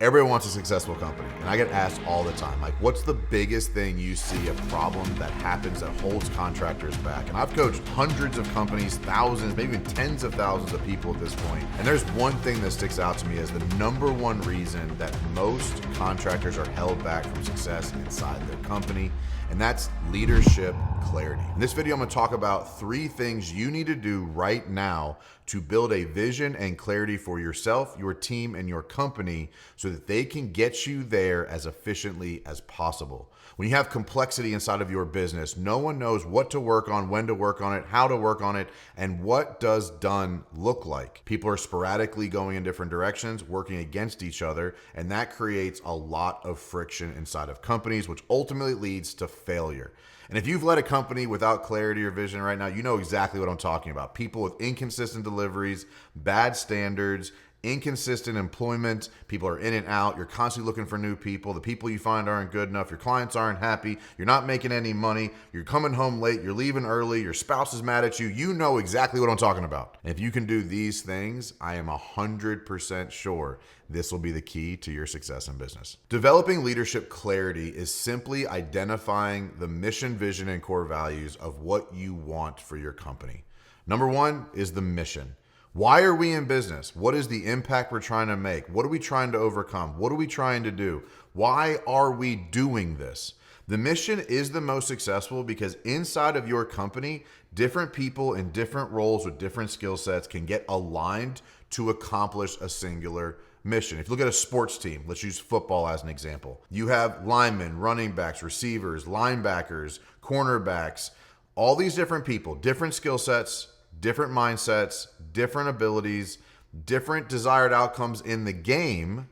Everybody wants a successful company, and I get asked all the time, like, what's the biggest thing you see, a problem that happens that holds contractors back? And I've coached hundreds of companies, thousands, maybe even tens of thousands of people at this point. And there's one thing that sticks out to me as the number one reason that most contractors are held back from success inside their company, and that's leadership clarity. In this video, I'm gonna talk about 3 things you need to do right now to build a vision and clarity for yourself, your team, and your company so that they can get you there as efficiently as possible. When you have complexity inside of your business, no one knows what to work on, when to work on it, how to work on it, and what does done look like. People are sporadically going in different directions, working against each other, and that creates a lot of friction inside of companies, which ultimately leads to failure. And if you've led a company without clarity or vision right now, you know exactly what I'm talking about. People with inconsistent deliveries, bad standards, inconsistent employment, people are in and out, you're constantly looking for new people, the people you find aren't good enough, your clients aren't happy, you're not making any money, you're coming home late, you're leaving early, your spouse is mad at you, you know exactly what I'm talking about. And if you can do these things, I am 100% sure this will be the key to your success in business. Developing leadership clarity is simply identifying the mission, vision, and core values of what you want for your company. Number 1 is the mission. Why are we in business? What is the impact we're trying to make? What are we trying to overcome? What are we trying to do? Why are we doing this? The mission is the most successful because inside of your company, different people in different roles with different skill sets can get aligned to accomplish a singular mission. If you look at a sports team, let's use football as an example. You have linemen, running backs, receivers, linebackers, cornerbacks, all these different people, different skill sets, different mindsets, different abilities, different desired outcomes in the game,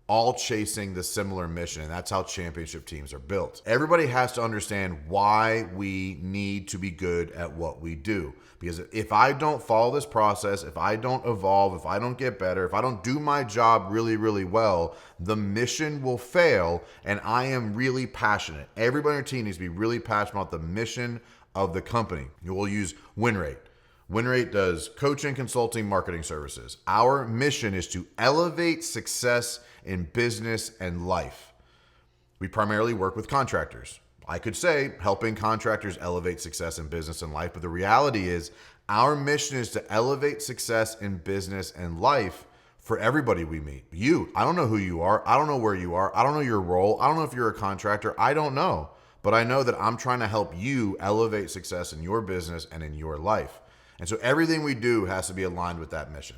all chasing the similar mission. And that's how championship teams are built. Everybody has to understand why we need to be good at what we do. Because if I don't follow this process, if I don't evolve, if I don't get better, if I don't do my job really, really well, the mission will fail. And I am really passionate. Everybody on your team needs to be really passionate about the mission of the company. You will use WinRate. WinRate does coaching, consulting, marketing services. Our mission is to elevate success in business and life. We primarily work with contractors. I could say helping contractors elevate success in business and life, but the reality is our mission is to elevate success in business and life for everybody we meet. You, I don't know who you are. I don't know where you are. I don't know your role. I don't know if you're a contractor. I don't know, but I know that I'm trying to help you elevate success in your business and in your life. And so everything we do has to be aligned with that mission.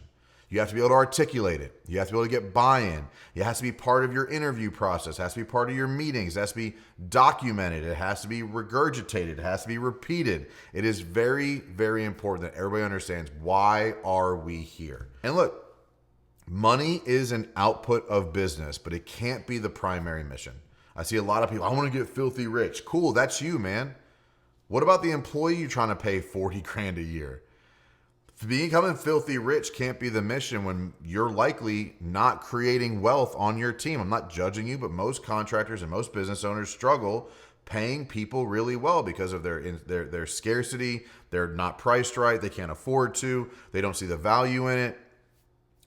You have to be able to articulate it. You have to be able to get buy-in. It has to be part of your interview process. It has to be part of your meetings. It has to be documented. It has to be regurgitated. It has to be repeated. It is very, very important that everybody understands why are we here. And look, money is an output of business, but it can't be the primary mission. I see a lot of people, I want to get filthy rich. Cool, that's you, man. What about the employee you're trying to pay 40 grand a year? Becoming filthy rich can't be the mission when you're likely not creating wealth on your team. I'm not judging you, but most contractors and most business owners struggle paying people really well because of their scarcity. They're not priced right. They can't afford to. They don't see the value in it.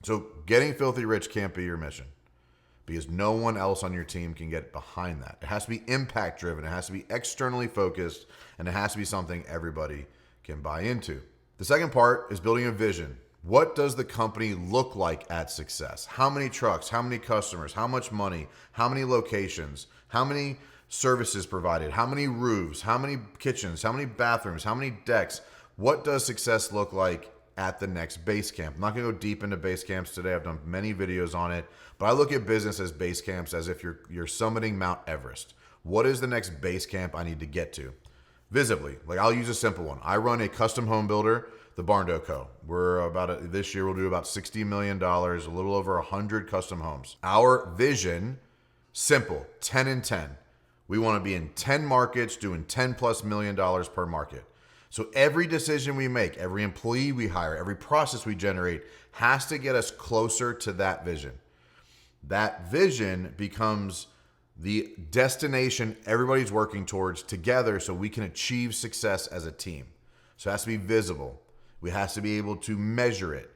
So getting filthy rich can't be your mission because no one else on your team can get behind that. It has to be impact driven. It has to be externally focused, and it has to be something everybody can buy into. The second part is building a vision. What does the company look like at success? How many trucks? How many customers? How much money? How many locations? How many services provided? How many roofs? How many kitchens? How many bathrooms? How many decks? What does success look like at the next base camp? I'm not going to go deep into base camps today. I've done many videos on it, but I look at business as base camps as if you're summiting Mount Everest. What is the next base camp I need to get to? Visibly, like I'll use a simple one. I run a custom home builder, the Barndo Co. This year we'll do about $60 million, a little over 100 custom homes. Our vision, simple, 10 and 10. We want to be in 10 markets doing $10+ million per market. So every decision we make, every employee we hire, every process we generate has to get us closer to that vision. That vision becomes the destination everybody's working towards together so we can achieve success as a team. So it has to be visible. We have to be able to measure it.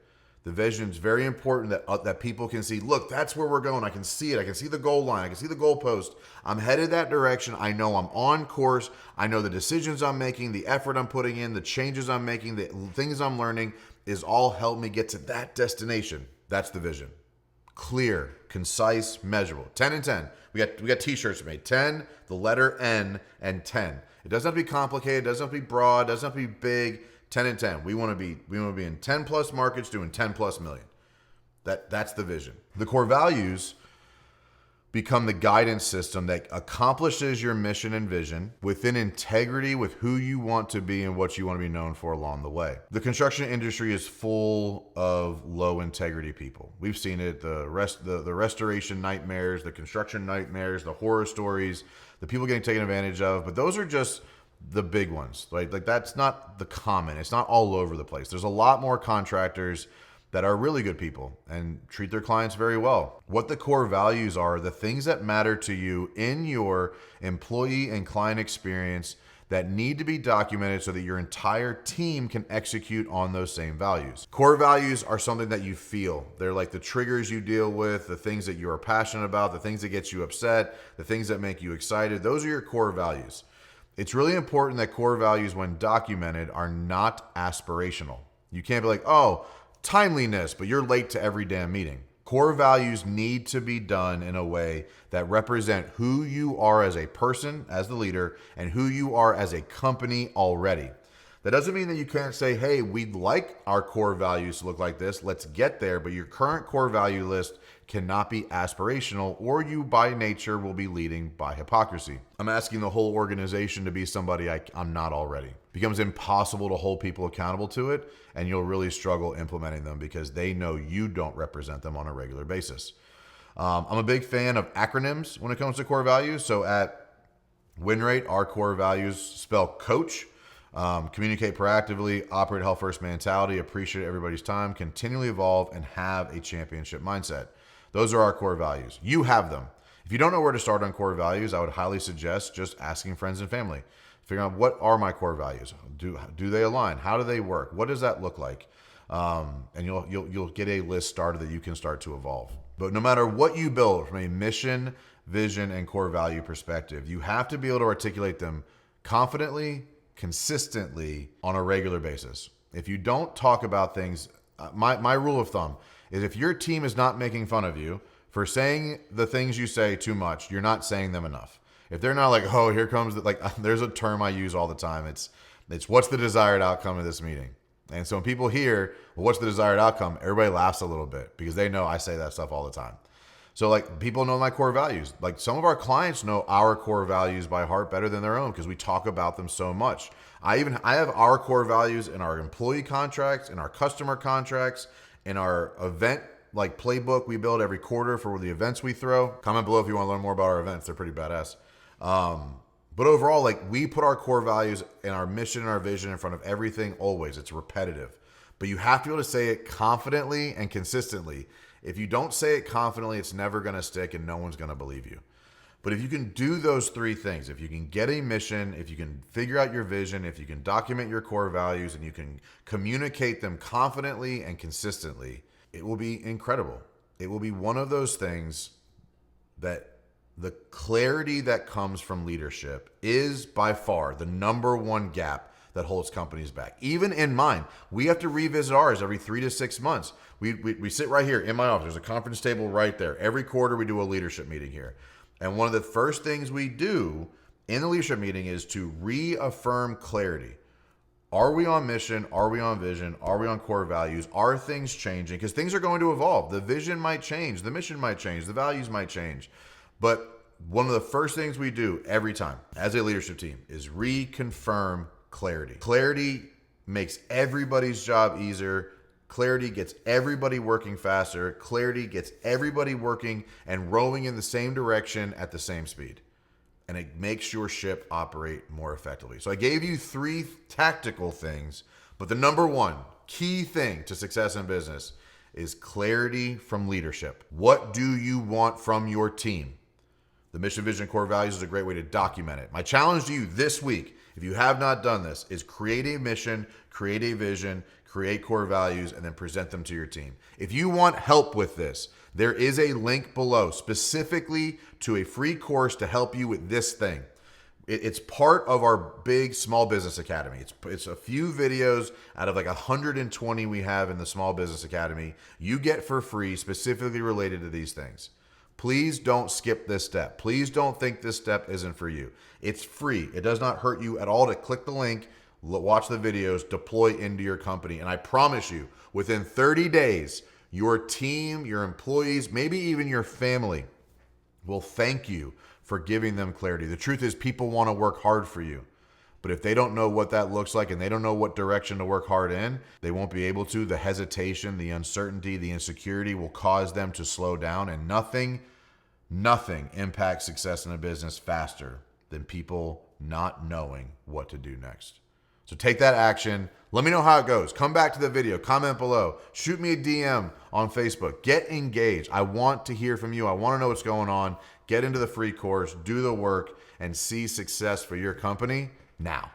The vision is very important that people can see, look, that's where we're going. I can see it. I can see the goal line. I can see the goalpost. I'm headed that direction. I know I'm on course. I know the decisions I'm making, the effort I'm putting in, the changes I'm making, the things I'm learning is all help me get to that destination. That's the vision. Clear, concise, measurable. 10 and 10. We got t-shirts made. 10, the letter N, and 10. It doesn't have to be complicated. It doesn't have to be broad. It doesn't have to be big. 10 and 10. We want to be in 10 plus markets doing 10 plus million. That's the vision. The core values become the guidance system that accomplishes your mission and vision within integrity with who you want to be and what you want to be known for along the way. The construction industry is full of low integrity people. We've seen it, the restoration nightmares, the construction nightmares, the horror stories, the people getting taken advantage of, but those are just the big ones, right? Like that's not the common. It's not all over the place. There's a lot more contractors that are really good people and treat their clients very well. What the core values are, the things that matter to you in your employee and client experience that need to be documented so that your entire team can execute on those same values. Core values are something that you feel. They're like the triggers you deal with, the things that you are passionate about, the things that get you upset, the things that make you excited. Those are your core values. It's really important that core values, when documented, are not aspirational. You can't be like, oh, timeliness, but you're late to every damn meeting. Core values need to be done in a way that represent who you are as a person, as the leader, and who you are as a company already. That doesn't mean that you can't say, hey, we'd like our core values to look like this. Let's get there. But your current core value list cannot be aspirational, or you by nature will be leading by hypocrisy. I'm asking the whole organization to be somebody I'm not already. It becomes impossible to hold people accountable to it, and you'll really struggle implementing them because they know you don't represent them on a regular basis. I'm a big fan of acronyms when it comes to core values. So at WinRate, our core values spell coach. Communicate proactively, operate health first mentality, appreciate everybody's time, continually evolve, and have a championship mindset. Those are our core values. You have them. If you don't know where to start on core values, I would highly suggest just asking friends and family. Figuring out, what are my core values? Do they align? How do they work? What does that look like? And you'll get a list started that you can start to evolve. But no matter what you build from a mission, vision, and core value perspective, you have to be able to articulate them confidently, consistently, on a regular basis. If you don't talk about things, my rule of thumb is if your team is not making fun of you for saying the things you say too much, you're not saying them enough. If they're not like, oh, here comes there's a term I use all the time. It's what's the desired outcome of this meeting? And so when people hear, well, what's the desired outcome? Everybody laughs a little bit because they know I say that stuff all the time. So like people know my core values. Like some of our clients know our core values by heart better than their own because we talk about them so much. I have our core values in our employee contracts, in our customer contracts, in our event like playbook we build every quarter for the events we throw. Comment below if you want to learn more about our events. They're pretty badass. But overall, like we put our core values and our mission and our vision in front of everything always. It's repetitive. But you have to be able to say it confidently and consistently. If you don't say it confidently, it's never going to stick and no one's going to believe you. But if you can do those three things, if you can get a mission, if you can figure out your vision, if you can document your core values and you can communicate them confidently and consistently, it will be incredible. It will be one of those things that the clarity that comes from leadership is by far the number one gap that holds companies back. Even in mine, we have to revisit ours every 3 to 6 months. We sit right here in my office. There's a conference table right there. Every quarter we do a leadership meeting here. And one of the first things we do in the leadership meeting is to reaffirm clarity. Are we on mission? Are we on vision? Are we on core values? Are things changing? Because things are going to evolve. The vision might change. The mission might change. The values might change. But one of the first things we do every time as a leadership team is reconfirm clarity. Clarity makes everybody's job easier. Clarity gets everybody working faster. Clarity gets everybody working and rowing in the same direction at the same speed. And it makes your ship operate more effectively. So I gave you 3 tactical things, but the number one key thing to success in business is clarity from leadership. What do you want from your team? The mission, vision, core values is a great way to document it. My challenge to you this week, if you have not done this, is create a mission, create a vision, create core values, and then present them to your team. If you want help with this, there is a link below specifically to a free course to help you with this thing. It's part of our big Small Business Academy. It's a few videos out of like 120 we have in the Small Business Academy you get for free specifically related to these things. Please don't skip this step. Please don't think this step isn't for you. It's free. It does not hurt you at all to click the link, watch the videos, deploy into your company. And I promise you, within 30 days, your team, your employees, maybe even your family will thank you for giving them clarity. The truth is, people want to work hard for you. But if they don't know what that looks like and they don't know what direction to work hard in, they won't be able to. The hesitation, the uncertainty, the insecurity will cause them to slow down. And nothing impacts success in a business faster than people not knowing what to do next. So take that action. Let me know how it goes. Come back to the video. Comment below. Shoot me a DM on Facebook. Get engaged. I want to hear from you. I want to know what's going on. Get into the free course. Do the work and see success for your company now.